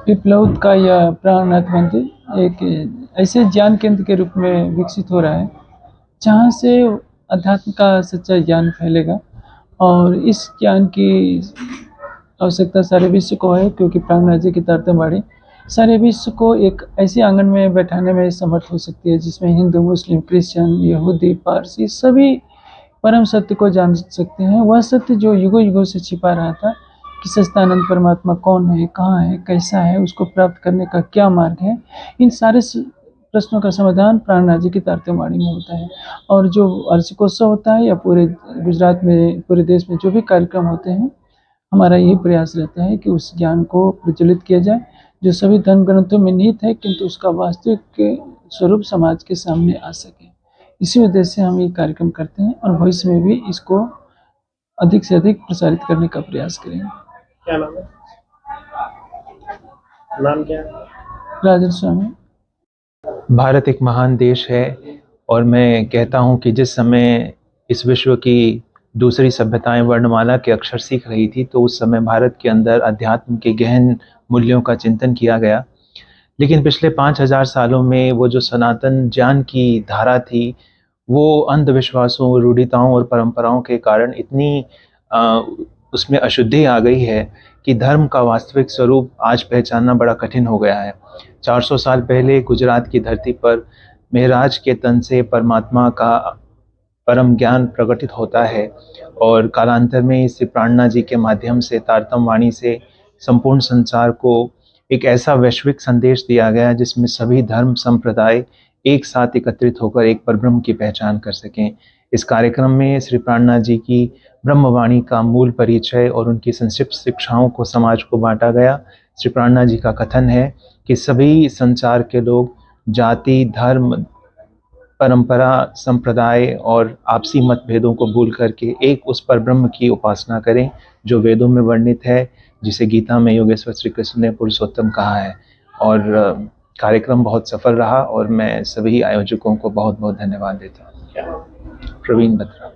पिपलौद का यह प्राणनाथ मंदिर एक ऐसे ज्ञान केंद्र के रूप में विकसित हो रहा है, जहाँ से अध्यात्म का सच्चा ज्ञान फैलेगा। और इस ज्ञान की आवश्यकता सारे विश्व को है, क्योंकि प्राणनाथ जी की तारतम्यवाणी सारे विश्व को एक ऐसे आंगन में बैठाने में समर्थ हो सकती है, जिसमें हिंदू, मुस्लिम, क्रिश्चियन, यहूदी, पारसी सभी परम सत्य को जान सकते हैं। वह सत्य जो युगों युगों से छिपा रहा था कि सच्चिदानंद परमात्मा कौन है, कहाँ है, कैसा है, उसको प्राप्त करने का क्या मार्ग है, इन सारे प्रश्नों का समाधान प्राणनाथ जी की तारतम्यवाणी में होता है। और जो वार्षिकोत्सव होता है या पूरे गुजरात में, पूरे देश में जो भी कार्यक्रम होते हैं, हमारा यही प्रयास रहता है कि उस ज्ञान को प्रज्वलित किया जाए, जो सभी धर्म ग्रंथों में निहित है, किंतु उसका वास्तविक स्वरूप समाज के सामने आ सके। इसी उद्देश्य से हम ये कार्यक्रम करते हैं और भविष्य में भी इसको अधिक से अधिक प्रसारित करने का प्रयास करेंगे। क्या नाम है? नाम क्या है? राजन स्वामी। भारत एक महान देश है और मैं कहता हूँ कि जिस समय इस विश्व की दूसरी सभ्यताएं वर्णमाला के अक्षर सीख रही थी, तो उस समय भारत के अंदर अध्यात्म के गहन मूल्यों का चिंतन किया गया। लेकिन पिछले 5000 सालों में वो जो सनातन ज्ञान की धारा थी, वो अंधविश्वासों, रूढ़िताओं और परंपराओं के कारण इतनी उसमें अशुद्धि आ गई है कि धर्म का वास्तविक स्वरूप आज पहचानना बड़ा कठिन हो गया है। 400 साल पहले गुजरात की धरती पर मेहराज के तन से परमात्मा का परम ज्ञान प्रकटित होता है और कालांतर में श्री प्राणनाथ जी के माध्यम से तारतम वाणी से संपूर्ण संसार को एक ऐसा वैश्विक संदेश दिया गया जिसमें सभी धर्म संप्रदाय एक साथ एकत्रित होकर एक परब्रह्म की पहचान कर सकें। इस कार्यक्रम में श्री प्राणनाथ जी की ब्रह्मवाणी का मूल परिचय और उनकी संक्षिप्त शिक्षाओं को समाज को बांटा गया। श्री प्राणनाथ जी का कथन है कि सभी संसार के लोग जाति, धर्म, परंपरा, संप्रदाय और आपसी मतभेदों को भूल करके एक उस पर ब्रह्म की उपासना करें जो वेदों में वर्णित है, जिसे गीता में योगेश्वर श्री कृष्ण ने पुरुषोत्तम कहा है। और कार्यक्रम बहुत सफल रहा और मैं सभी आयोजकों को बहुत बहुत धन्यवाद देता हूँ। प्रवीण बत्रा।